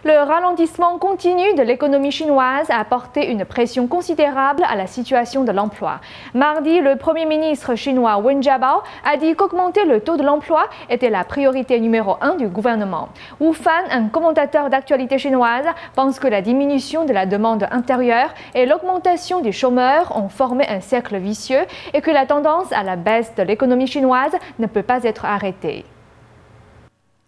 Le ralentissement continu de l'économie chinoise a apporté une pression considérable à la situation de l'emploi. Mardi, le Premier ministre chinois Wen Jiabao a dit qu'augmenter le taux de l'emploi était la priorité numéro 1 du gouvernement. Wu Fan, un commentateur d'actualité chinoise, pense que la diminution de la demande intérieure et l'augmentation des chômeurs ont formé un cercle vicieux et que la tendance à la baisse de l'économie chinoise ne peut pas être arrêtée.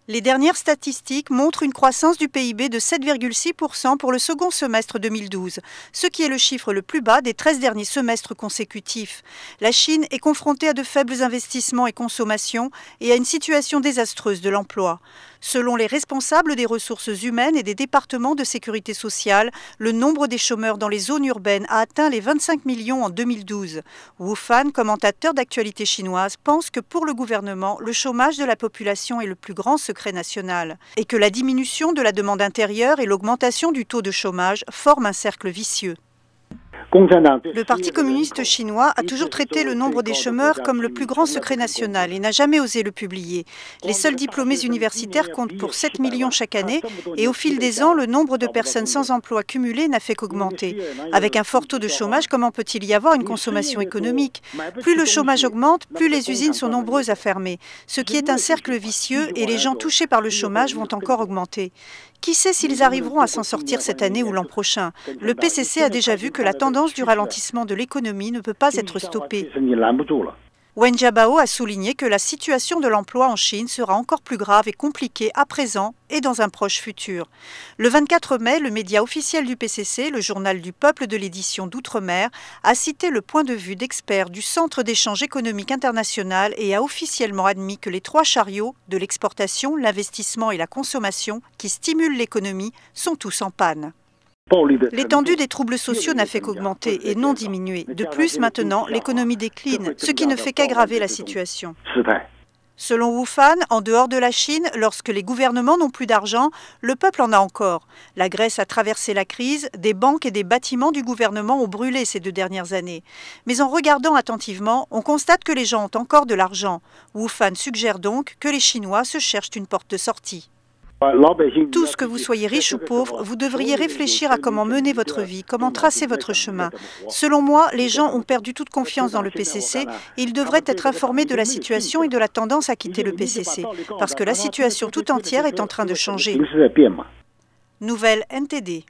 Les dernières statistiques montrent une croissance du PIB de 7,6% pour le second semestre 2012, ce qui est le chiffre le plus bas des 13 derniers semestres consécutifs. La Chine est confrontée à de faibles investissements et consommations et à une situation désastreuse de l'emploi. Selon les responsables des ressources humaines et des départements de sécurité sociale, le nombre des chômeurs dans les zones urbaines a atteint les 25 millions en 2012. Wu Fan, commentateur d'actualité chinoise, pense que pour le gouvernement, le chômage de la population est le plus grand secret national et que la diminution de la demande intérieure et l'augmentation du taux de chômage forment un cercle vicieux. Le Parti communiste chinois a toujours traité le nombre des chômeurs comme le plus grand secret national et n'a jamais osé le publier. Les seuls diplômés universitaires comptent pour 7 millions chaque année et au fil des ans, le nombre de personnes sans emploi cumulé n'a fait qu'augmenter. Avec un fort taux de chômage, comment peut-il y avoir une consommation économique? Plus le chômage augmente, plus les usines sont nombreuses à fermer, ce qui est un cercle vicieux et les gens touchés par le chômage vont encore augmenter. Qui sait s'ils arriveront à s'en sortir cette année ou l'an prochain? Le PCC a déjà vu que la tendance du ralentissement de l'économie ne peut pas être stoppée. Wen Jiabao a souligné que la situation de l'emploi en Chine sera encore plus grave et compliquée à présent et dans un proche futur. Le 24 mai, le média officiel du PCC, le journal du peuple de l'édition d'Outre-mer, a cité le point de vue d'experts du Centre d'échange économique international et a officiellement admis que les trois chariots de l'exportation, l'investissement et la consommation qui stimulent l'économie sont tous en panne. L'étendue des troubles sociaux n'a fait qu'augmenter et non diminuer. De plus, maintenant, l'économie décline, ce qui ne fait qu'aggraver la situation. Selon Wu Fan, en dehors de la Chine, lorsque les gouvernements n'ont plus d'argent, le peuple en a encore. La Grèce a traversé la crise, des banques et des bâtiments du gouvernement ont brûlé ces 2 dernières années. Mais en regardant attentivement, on constate que les gens ont encore de l'argent. Wu Fan suggère donc que les Chinois se cherchent une porte de sortie. Tous, que vous soyez riches ou pauvres, vous devriez réfléchir à comment mener votre vie, comment tracer votre chemin. Selon moi, les gens ont perdu toute confiance dans le PCC et ils devraient être informés de la situation et de la tendance à quitter le PCC, parce que la situation tout entière est en train de changer. Nouvelle NTD.